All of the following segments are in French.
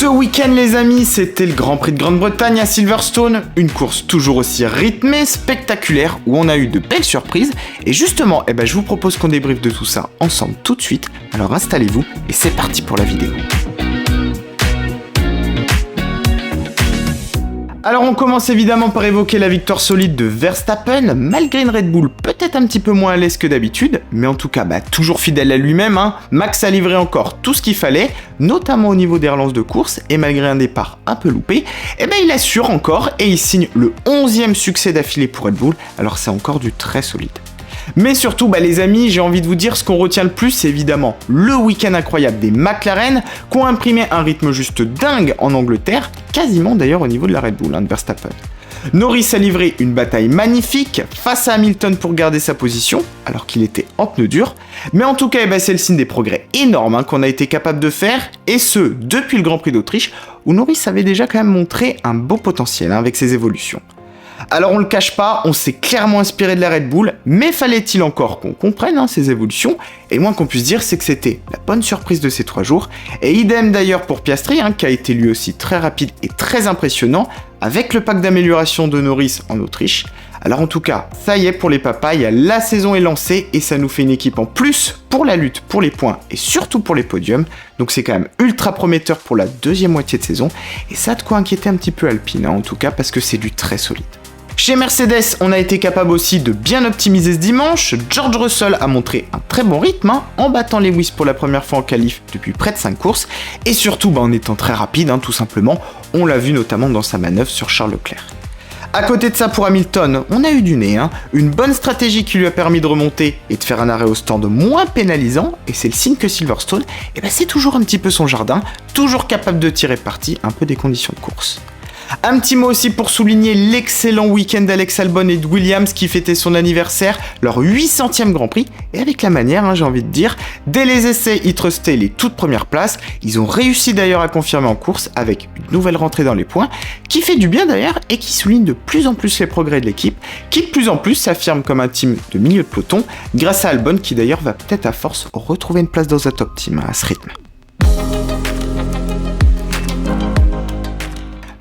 Ce week-end les amis, c'était le Grand Prix de Grande-Bretagne à Silverstone, une course toujours aussi rythmée, spectaculaire, où on a eu de belles surprises, et justement, je vous propose qu'on débriefe de tout ça ensemble tout de suite, alors installez-vous, et c'est parti pour la vidéo. Alors on commence évidemment par évoquer la victoire solide de Verstappen, malgré une Red Bull peut-être un petit peu moins à l'aise que d'habitude, mais en tout cas toujours fidèle à lui-même, Max a livré encore tout ce qu'il fallait, notamment au niveau des relances de course, et malgré un départ un peu loupé, il assure encore et il signe le 11e succès d'affilée pour Red Bull, alors c'est encore du très solide. Mais surtout, les amis, j'ai envie de vous dire, ce qu'on retient le plus, c'est évidemment le week-end incroyable des McLaren, qui ont imprimé un rythme juste dingue en Angleterre, quasiment d'ailleurs au niveau de la Red Bull, de Verstappen. Norris a livré une bataille magnifique face à Hamilton pour garder sa position, alors qu'il était en pneu dur, mais en tout cas, c'est le signe des progrès énormes qu'on a été capable de faire, et ce, depuis le Grand Prix d'Autriche, où Norris avait déjà quand même montré un beau potentiel avec ses évolutions. Alors on le cache pas, on s'est clairement inspiré de la Red Bull, mais fallait-il encore qu'on comprenne ces évolutions, et le moins qu'on puisse dire c'est que c'était la bonne surprise de ces 3 jours, et idem d'ailleurs pour Piastri, qui a été lui aussi très rapide et très impressionnant, avec le pack d'amélioration de Norris en Autriche. Alors en tout cas, ça y est pour les papayes, la saison est lancée, et ça nous fait une équipe en plus pour la lutte, pour les points, et surtout pour les podiums, donc c'est quand même ultra prometteur pour la deuxième moitié de saison, et ça a de quoi inquiéter un petit peu Alpine, en tout cas parce que c'est du très solide. Chez Mercedes, on a été capable aussi de bien optimiser ce dimanche. George Russell a montré un très bon rythme en battant Lewis pour la première fois en qualif depuis près de 5 courses et surtout en étant très rapide tout simplement. On l'a vu notamment dans sa manœuvre sur Charles Leclerc. À côté de ça pour Hamilton, on a eu du nez, une bonne stratégie qui lui a permis de remonter et de faire un arrêt au stand moins pénalisant, et c'est le signe que Silverstone, c'est toujours un petit peu son jardin, toujours capable de tirer parti un peu des conditions de course. Un petit mot aussi pour souligner l'excellent week-end d'Alex Albon et de Williams qui fêtaient son anniversaire, leur 800e Grand Prix, et avec la manière, j'ai envie de dire, dès les essais, ils trustaient les toutes premières places, ils ont réussi d'ailleurs à confirmer en course avec une nouvelle rentrée dans les points, qui fait du bien d'ailleurs et qui souligne de plus en plus les progrès de l'équipe, qui de plus en plus s'affirme comme un team de milieu de peloton, grâce à Albon qui d'ailleurs va peut-être à force retrouver une place dans un top team à ce rythme.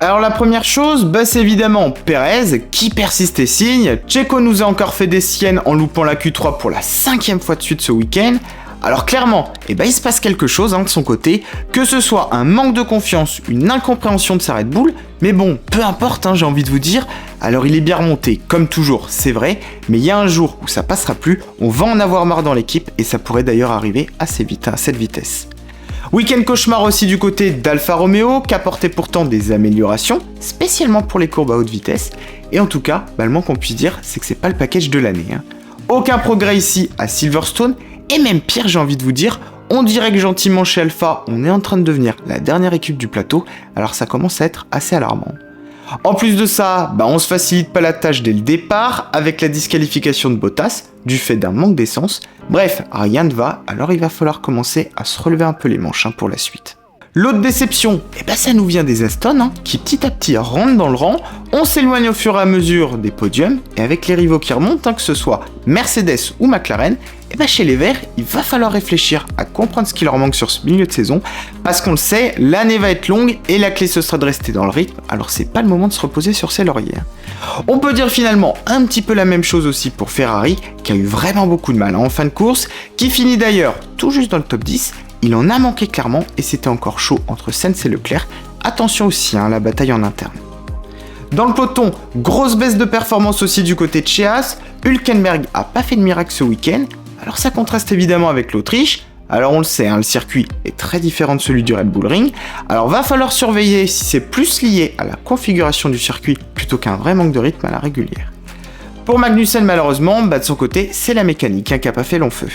Alors la première chose, c'est évidemment Perez qui persiste et signe. Checo nous a encore fait des siennes en loupant la Q3 pour la 5e fois de suite ce week-end. Alors clairement, il se passe quelque chose de son côté, que ce soit un manque de confiance, une incompréhension de sa Red Bull, mais bon, peu importe, j'ai envie de vous dire, alors il est bien remonté, comme toujours, c'est vrai, mais il y a un jour où ça passera plus, on va en avoir marre dans l'équipe, et ça pourrait d'ailleurs arriver assez vite à cette vitesse. Week-end cauchemar aussi du côté d'Alfa Romeo, qui apportait pourtant des améliorations, spécialement pour les courbes à haute vitesse, et en tout cas, le moins qu'on puisse dire, c'est que c'est pas le package de l'année. Aucun progrès ici à Silverstone, et même pire, j'ai envie de vous dire, on dirait que gentiment chez Alpha, on est en train de devenir la dernière équipe du plateau, alors ça commence à être assez alarmant. En plus de ça, on se facilite pas la tâche dès le départ, avec la disqualification de Bottas, du fait d'un manque d'essence. Bref, rien ne va, alors il va falloir commencer à se relever un peu les manches pour la suite. L'autre déception, ça nous vient des Aston, qui petit à petit rentrent dans le rang, on s'éloigne au fur et à mesure des podiums, et avec les rivaux qui remontent, que ce soit Mercedes ou McLaren, chez les Verts, il va falloir réfléchir à comprendre ce qui leur manque sur ce milieu de saison, parce qu'on le sait, l'année va être longue, et la clé ce sera de rester dans le rythme, alors c'est pas le moment de se reposer sur ses lauriers. On peut dire finalement un petit peu la même chose aussi pour Ferrari, qui a eu vraiment beaucoup de mal en fin de course, qui finit d'ailleurs tout juste dans le top 10, il en a manqué clairement et c'était encore chaud entre Sainz et Leclerc. Attention aussi à la bataille en interne. Dans le peloton, grosse baisse de performance aussi du côté de chez Haas. Hülkenberg a pas fait de miracle ce week-end. Alors ça contraste évidemment avec l'Autriche. Alors on le sait, le circuit est très différent de celui du Red Bull Ring. Alors va falloir surveiller si c'est plus lié à la configuration du circuit plutôt qu'un vrai manque de rythme à la régulière. Pour Magnussen malheureusement, de son côté, c'est la mécanique qui a pas fait long feu.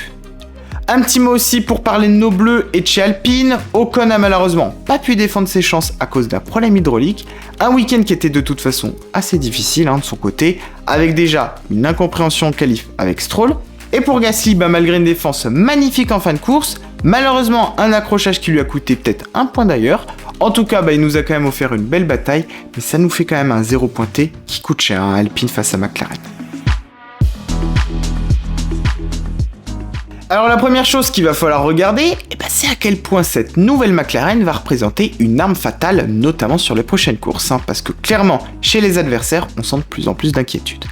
Un petit mot aussi pour parler de nos bleus et de chez Alpine. Ocon a malheureusement pas pu défendre ses chances à cause d'un problème hydraulique. Un week-end qui était de toute façon assez difficile de son côté, avec déjà une incompréhension en qualif avec Stroll. Et pour Gasly, malgré une défense magnifique en fin de course, malheureusement un accrochage qui lui a coûté peut-être un point d'ailleurs. En tout cas, il nous a quand même offert une belle bataille, mais ça nous fait quand même un 0 pointé qui coûte cher à Alpine face à McLaren. Alors la première chose qu'il va falloir regarder, c'est à quel point cette nouvelle McLaren va représenter une arme fatale, notamment sur les prochaines courses, parce que clairement, chez les adversaires, on sent de plus en plus d'inquiétude.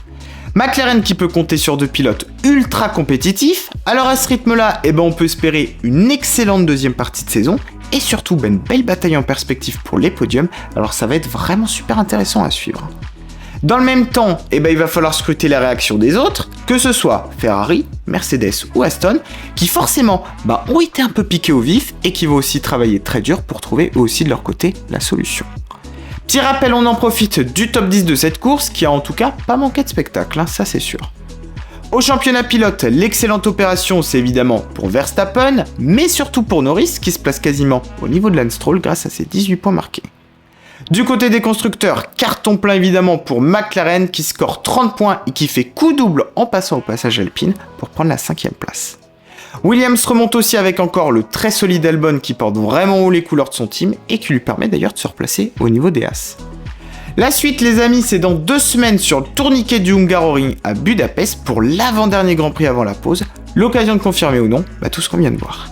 McLaren qui peut compter sur 2 pilotes ultra compétitifs, alors à ce rythme-là, on peut espérer une excellente deuxième partie de saison, et surtout une belle bataille en perspective pour les podiums, alors ça va être vraiment super intéressant à suivre. Dans le même temps, il va falloir scruter la réaction des autres, que ce soit Ferrari, Mercedes ou Aston, qui forcément ont été un peu piqués au vif et qui vont aussi travailler très dur pour trouver eux aussi de leur côté la solution. Petit rappel, on en profite du top 10 de cette course qui a en tout cas pas manqué de spectacle, ça c'est sûr. Au championnat pilote, l'excellente opération c'est évidemment pour Verstappen, mais surtout pour Norris qui se place quasiment au niveau de Lance Stroll grâce à ses 18 points marqués. Du côté des constructeurs, carton plein évidemment pour McLaren qui score 30 points et qui fait coup double en passant au passage Alpine pour prendre la 5ème place. Williams remonte aussi avec encore le très solide Albon qui porte vraiment haut les couleurs de son team et qui lui permet d'ailleurs de se replacer au niveau des As. La suite les amis, c'est dans 2 semaines sur le tourniquet du Hungaroring à Budapest pour l'avant-dernier Grand Prix avant la pause, l'occasion de confirmer ou non tout ce qu'on vient de voir.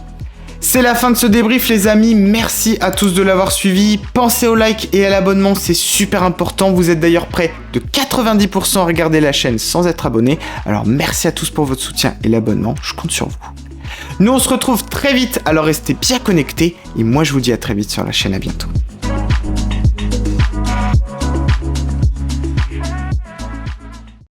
C'est la fin de ce débrief les amis, merci à tous de l'avoir suivi, pensez au like et à l'abonnement, c'est super important, vous êtes d'ailleurs près de 90% à regarder la chaîne sans être abonné, alors merci à tous pour votre soutien et l'abonnement, je compte sur vous. Nous on se retrouve très vite, alors restez bien connectés et moi je vous dis à très vite sur la chaîne, à bientôt.